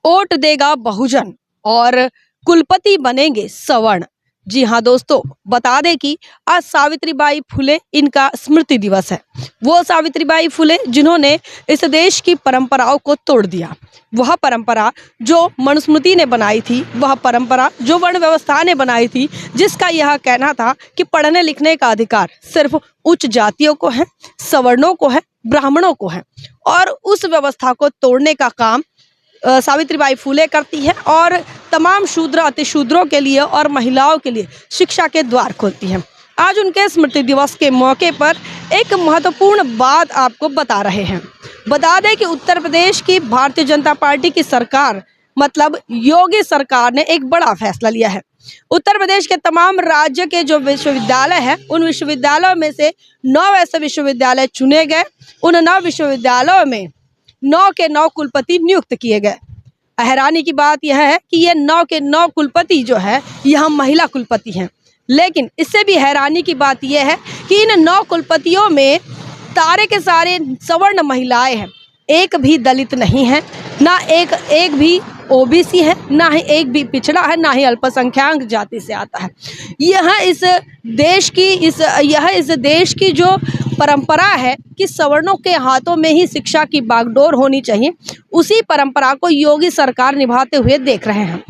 Vote देगा बहुजन और कुलपति बनेंगे सवर्ण। जी हाँ दोस्तों, बता दें कि आज सावित्रीबाई फुले इनका स्मृति दिवस है। वो सावित्रीबाई फुले जिन्होंने इस देश की परंपराओं को तोड़ दिया। वह परंपरा जो मनुस्मृति ने बनाई थी, वह परंपरा जो वर्ण व्यवस्था ने बनाई थी, जिसका यह कहना था कि पढ़ने लिखने का अधिकार सिर्फ उच्च जातियों को है, सवर्णों को है, ब्राह्मणों को है, और उस व्यवस्था को तोड़ने का काम सावित्रीबाई फुले करती है और तमाम शूद्र अतिशूद्रों के लिए और महिलाओं के लिए शिक्षा के द्वार खोलती है। आज उनके स्मृति दिवस के मौके पर एक महत्वपूर्ण बात आपको बता रहे हैं। बता दें कि उत्तर प्रदेश की भारतीय जनता पार्टी की सरकार मतलब योगी सरकार ने एक बड़ा फैसला लिया है। उत्तर प्रदेश के तमाम राज्य के जो विश्वविद्यालय हैं, उन विश्वविद्यालयों में से 9 ऐसे विश्वविद्यालय चुने गए। उन 9 विश्वविद्यालयों में 9 के 9 कुलपति नियुक्त किए गए। हैरानी की बात यह है कि ये 9 के 9 कुलपति जो है यह महिला कुलपति हैं। लेकिन इससे भी हैरानी की बात यह है कि इन 9 कुलपतियों में सारे के सारे सवर्ण महिलाएं हैं। एक भी दलित नहीं है, ना एक भी ओबीसी है, ना ही एक भी पिछड़ा है, ना ही अल्पसंख्यक जाति से आता है। यह इस देश की जो परंपरा है कि सवर्णों के हाथों में ही शिक्षा की बागडोर होनी चाहिए, उसी परंपरा को योगी सरकार निभाते हुए देख रहे हैं।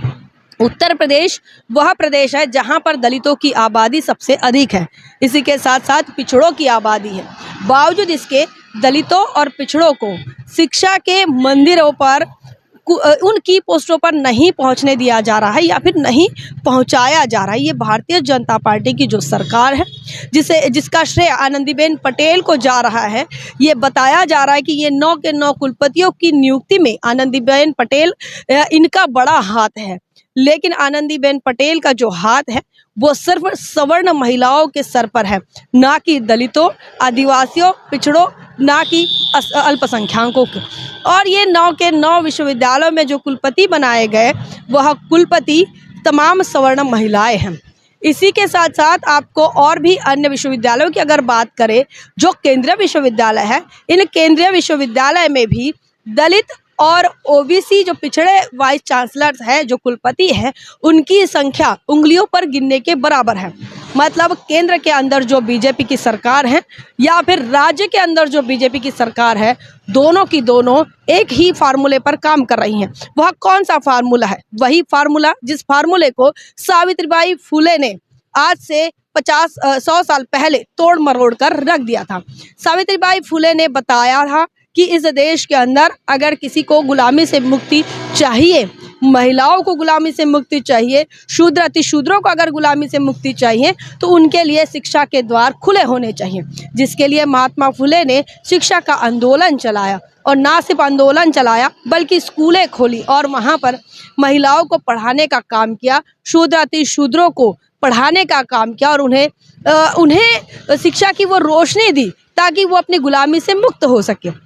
उत्तर प्रदेश वह प्रदेश है जहां पर दलितों की आबादी सबसे अधिक है। इसी के साथ साथ पिछड़ों की आबादी है। बावजूद इसके दलितों और पिछड़ों को शिक्षा के मंदिरों पर उनकी पोस्टों पर नहीं पहुंचने दिया जा रहा है या फिर नहीं पहुंचाया जा रहा है। ये भारतीय जनता पार्टी की जो सरकार है, जिसका श्रेय आनंदीबेन पटेल को जा रहा है। ये बताया जा रहा है कि ये 9 के 9 कुलपतियों की नियुक्ति में आनंदीबेन पटेल इनका बड़ा हाथ है। लेकिन आनंदीबेन पटेल का जो हाथ है वो सिर्फ सवर्ण महिलाओं के सर पर है, ना कि दलितों, आदिवासियों, पिछड़ों, ना कि अल्पसंख्यकों के। और ये 9 के 9 विश्वविद्यालयों में जो कुलपति बनाए गए वह कुलपति तमाम सवर्ण महिलाएं हैं। इसी के साथ साथ आपको और भी अन्य विश्वविद्यालयों की अगर बात करें, जो केंद्रीय विश्वविद्यालय है, इन केंद्रीय विश्वविद्यालय में भी दलित और ओबीसी जो पिछड़े वाइस चांसलर हैं, जो कुलपति हैं, उनकी संख्या उंगलियों पर गिनने के बराबर है। मतलब केंद्र के अंदर जो बीजेपी की सरकार है या फिर राज्य के अंदर जो बीजेपी की सरकार है, दोनों की दोनों एक ही फार्मूले पर काम कर रही हैं। वह कौन सा फार्मूला है? वही फार्मूला जिस फार्मूले को सावित्रीबाई फुले ने आज से 100 साल पहले तोड़ मरोड़ कर रख दिया था। सावित्रीबाई फुले ने बताया था कि इस देश के अंदर अगर किसी को गुलामी से मुक्ति चाहिए, महिलाओं को गुलामी से मुक्ति चाहिए, शूद्र अतिशूद्रों को अगर गुलामी से मुक्ति चाहिए, तो उनके लिए शिक्षा के द्वार खुले होने चाहिए। जिसके लिए महात्मा फुले ने शिक्षा का आंदोलन चलाया, और ना सिर्फ आंदोलन चलाया बल्कि स्कूलें खोली और वहाँ पर महिलाओं को पढ़ाने का काम किया, शूद्र अतिशूद्रों को पढ़ाने का काम किया और उन्हें शिक्षा की वो रोशनी दी ताकि वो अपनी गुलामी से मुक्त हो सके।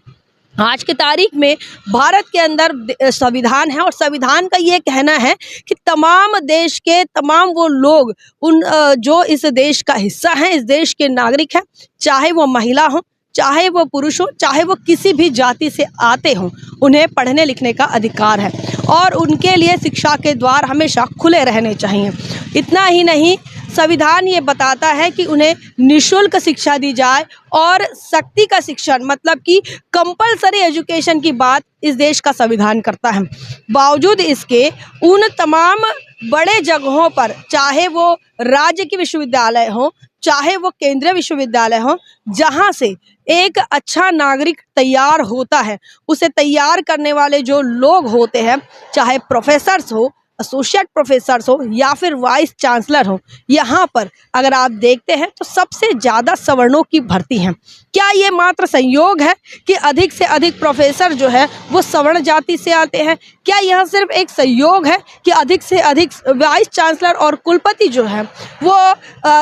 आज की तारीख में भारत के अंदर संविधान है और संविधान का ये कहना है कि तमाम देश के तमाम वो लोग जो इस देश का हिस्सा हैं, इस देश के नागरिक हैं, चाहे वो महिला हो, चाहे वो पुरुष हो, चाहे वो किसी भी जाति से आते हों, उन्हें पढ़ने लिखने का अधिकार है और उनके लिए शिक्षा के द्वार हमेशा खुले रहने चाहिए। इतना ही नहीं, संविधान ये बताता है कि उन्हें निःशुल्क शिक्षा दी जाए और शक्ति का शिक्षण मतलब कि कंपलसरी एजुकेशन की बात इस देश का संविधान करता है। बावजूद इसके उन तमाम बड़े जगहों पर, चाहे वो राज्य के विश्वविद्यालय हो, चाहे वो केंद्रीय विश्वविद्यालय हो, जहाँ से एक अच्छा नागरिक तैयार होता है, उसे तैयार करने वाले जो लोग होते हैं, चाहे प्रोफेसर्स हो, एसोसिएट प्रोफेसर्स हो या फिर वाइस चांसलर हो, यहाँ पर अगर आप देखते हैं तो सबसे ज़्यादा सवर्णों की भर्ती है। क्या ये मात्र संयोग है कि अधिक से अधिक प्रोफेसर जो है वो सवर्ण जाति से आते हैं? क्या यह सिर्फ एक संयोग है कि अधिक से अधिक वाइस चांसलर और कुलपति जो है वो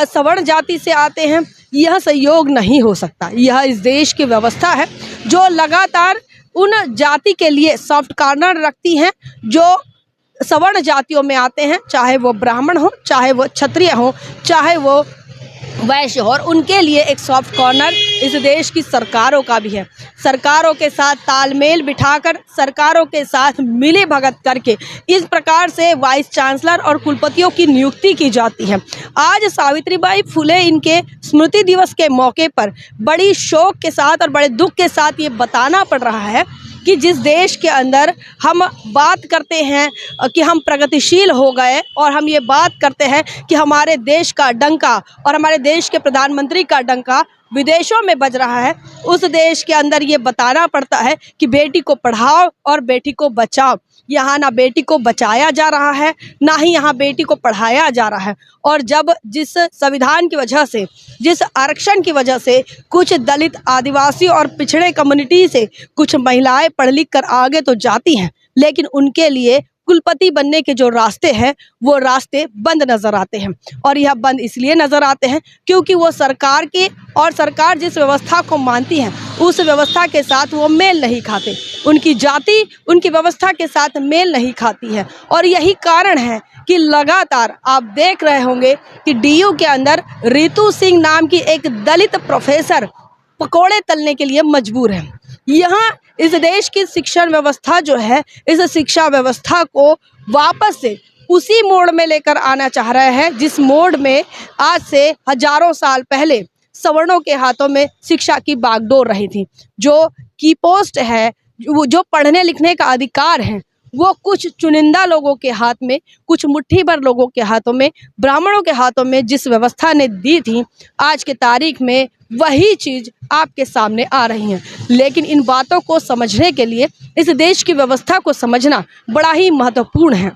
सवर्ण जाति से आते हैं? यह संयोग नहीं हो सकता। यह इस देश की व्यवस्था है जो लगातार उन जाति के लिए सॉफ्ट कॉर्नर रखती हैं जो सवर्ण जातियों में आते हैं, चाहे वो ब्राह्मण हो, चाहे वो क्षत्रिय हो, चाहे वो वैश्य और उनके लिए एक सॉफ्ट कॉर्नर इस देश की सरकारों का भी है। सरकारों के साथ तालमेल बिठाकर, सरकारों के साथ मिली भगत करके इस प्रकार से वाइस चांसलर और कुलपतियों की नियुक्ति की जाती है। आज सावित्रीबाई फुले इनके स्मृति दिवस के मौके पर बड़ी शोक के साथ और बड़े दुख के साथ ये बताना पड़ रहा है कि जिस देश के अंदर हम बात करते हैं कि हम प्रगतिशील हो गए और हम ये बात करते हैं कि हमारे देश का डंका और हमारे देश के प्रधानमंत्री का डंका विदेशों में बज रहा है, उस देश के अंदर ये बताना पड़ता है कि बेटी को पढ़ाओ और बेटी को बचाओ। यहाँ ना बेटी को बचाया जा रहा है, ना ही यहाँ बेटी को पढ़ाया जा रहा है। और जब जिस संविधान की वजह से, जिस आरक्षण की वजह से कुछ दलित, आदिवासी और पिछड़े कम्युनिटी से कुछ महिलाएं पढ़ लिख कर आगे तो जाती हैं, लेकिन उनके लिए कुलपति बनने के जो रास्ते हैं वो रास्ते बंद नज़र आते हैं। और यह बंद इसलिए नज़र आते हैं क्योंकि वो सरकार के और सरकार जिस व्यवस्था को मानती है उस व्यवस्था के साथ वो मेल नहीं खाते। उनकी जाति उनकी व्यवस्था के साथ मेल नहीं खाती है। और यही कारण है कि लगातार आप देख रहे होंगे कि डीयू के अंदर रितु सिंह नाम की एक दलित प्रोफेसर पकोड़े तलने के लिए मजबूर है। यहाँ इस देश की शिक्षण व्यवस्था जो है, इस शिक्षा व्यवस्था को वापस से उसी मोड़ में लेकर आना चाह रहे हैं जिस मोड़ में आज से हजारों साल पहले सवर्णों के हाथों में शिक्षा की बागडोर रही थी। जो की पोस्ट है, जो पढ़ने लिखने का अधिकार है, वो कुछ चुनिंदा लोगों के हाथ में, कुछ मुट्ठी भर लोगों के हाथों में, ब्राह्मणों के हाथों में जिस व्यवस्था ने दी थी, आज के तारीख में वही चीज़ आपके सामने आ रही है। लेकिन इन बातों को समझने के लिए इस देश की व्यवस्था को समझना बड़ा ही महत्वपूर्ण है।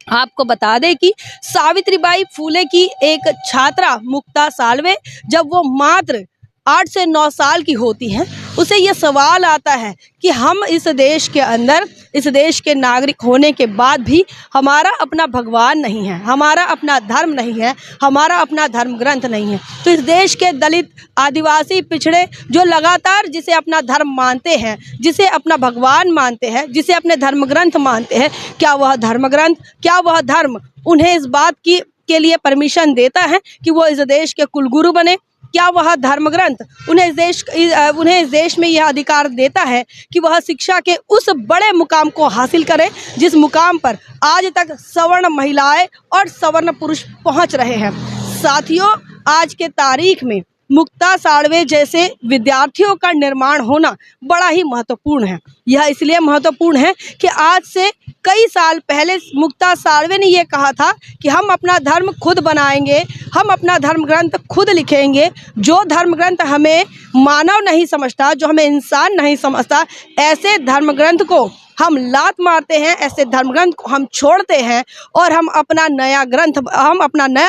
आपको बता दें कि सावित्रीबाई फुले की एक छात्रा मुक्ता साल्वे जब वो मात्र 8 से 9 साल की होती हैं, उसे ये सवाल आता है कि हम इस देश के अंदर, इस देश के नागरिक होने के बाद भी हमारा अपना भगवान नहीं है, हमारा अपना धर्म नहीं है, हमारा अपना धर्म ग्रंथ नहीं है। तो इस देश के दलित, आदिवासी, पिछड़े जो लगातार जिसे अपना धर्म मानते हैं, जिसे अपना भगवान मानते हैं, जिसे अपने धर्म ग्रंथ मानते हैं, क्या वह धर्म ग्रंथ, क्या वह धर्म उन्हें इस बात की के लिए परमिशन देता है कि वो इस देश के कुलगुरु बने? क्या वह धर्म ग्रंथ उन्हें इस देश में यह अधिकार देता है कि वह शिक्षा के उस बड़े मुकाम को हासिल करें जिस मुकाम पर आज तक सवर्ण महिलाएं और सवर्ण पुरुष पहुंच रहे हैं? साथियों, आज के तारीख में मुक्ता साल्वे जैसे विद्यार्थियों का निर्माण होना बड़ा ही महत्वपूर्ण है। यह इसलिए महत्वपूर्ण है कि आज से कई साल पहले मुक्ता साल्वे ने यह कहा था कि हम अपना धर्म खुद बनाएंगे, हम अपना धर्म ग्रंथ खुद लिखेंगे। जो धर्म ग्रंथ हमें मानव नहीं समझता, जो हमें इंसान नहीं समझता, ऐसे धर्म ग्रंथ को हम लात मारते हैं, ऐसे धर्म ग्रंथ को हम छोड़ते हैं और हम अपना नया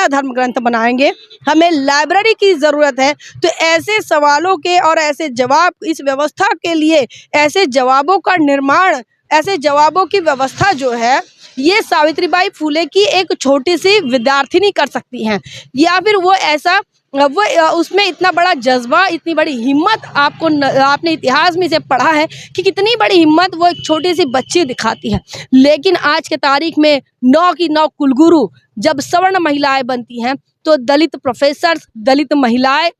धर्म ग्रंथ बनाएंगे। हमें लाइब्रेरी की ज़रूरत है। तो ऐसे सवालों के और ऐसे जवाब, इस व्यवस्था के लिए ऐसे जवाबों का निर्माण, ऐसे जवाबों की व्यवस्था जो है, ये सावित्रीबाई फुले की एक छोटी सी विद्यार्थिनी कर सकती हैं। या फिर वो उसमें इतना बड़ा जज्बा, इतनी बड़ी हिम्मत आपने इतिहास में से पढ़ा है कि कितनी बड़ी हिम्मत वो एक छोटी सी बच्ची दिखाती है। लेकिन आज के तारीख में 9 की 9 कुलगुरु जब सवर्ण महिलाएं बनती हैं तो दलित प्रोफेसर्स, दलित महिलाएं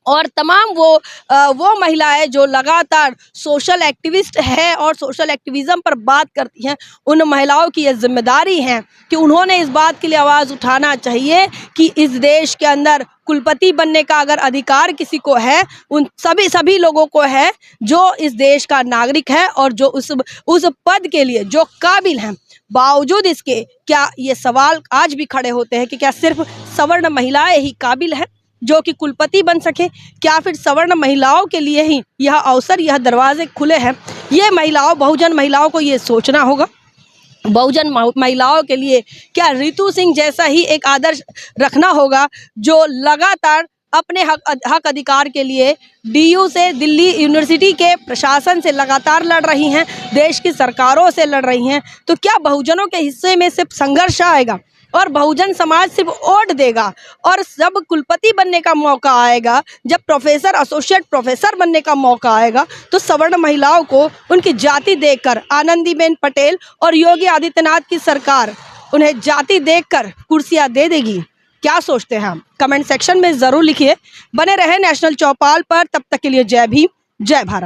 और तमाम वो महिलाएं जो लगातार सोशल एक्टिविस्ट है और सोशल एक्टिविज़म पर बात करती हैं, उन महिलाओं की यह जिम्मेदारी है कि उन्होंने इस बात के लिए आवाज़ उठाना चाहिए कि इस देश के अंदर कुलपति बनने का अगर अधिकार किसी को है, उन सभी लोगों को है जो इस देश का नागरिक है और जो उस पद के लिए जो काबिल हैं। बावजूद इसके क्या ये सवाल आज भी खड़े होते हैं कि क्या सिर्फ सवर्ण महिलाएं ही काबिल हैं जो कि कुलपति बन सके? क्या फिर सवर्ण महिलाओं के लिए ही यह अवसर, यह दरवाजे खुले हैं? ये महिलाओं, बहुजन महिलाओं को ये सोचना होगा। बहुजन महिलाओं के लिए क्या रितु सिंह जैसा ही एक आदर्श रखना होगा जो लगातार अपने हक अधिकार के लिए डीयू से, दिल्ली यूनिवर्सिटी के प्रशासन से लगातार लड़ रही हैं, देश की सरकारों से लड़ रही हैं? तो क्या बहुजनों के हिस्से में सिर्फ संघर्ष आएगा और बहुजन समाज सिर्फ वोट देगा और जब कुलपति बनने का मौका आएगा, जब प्रोफेसर, एसोसिएट प्रोफेसर बनने का मौका आएगा, तो सवर्ण महिलाओं को उनकी जाति देखकर आनंदीबेन पटेल और योगी आदित्यनाथ की सरकार उन्हें जाति देखकर कुर्सियां दे देगी? क्या सोचते हैं हम? कमेंट सेक्शन में ज़रूर लिखिए। बने रहे नेशनल चौपाल पर, तब तक के लिए जय भीम, जय भारत।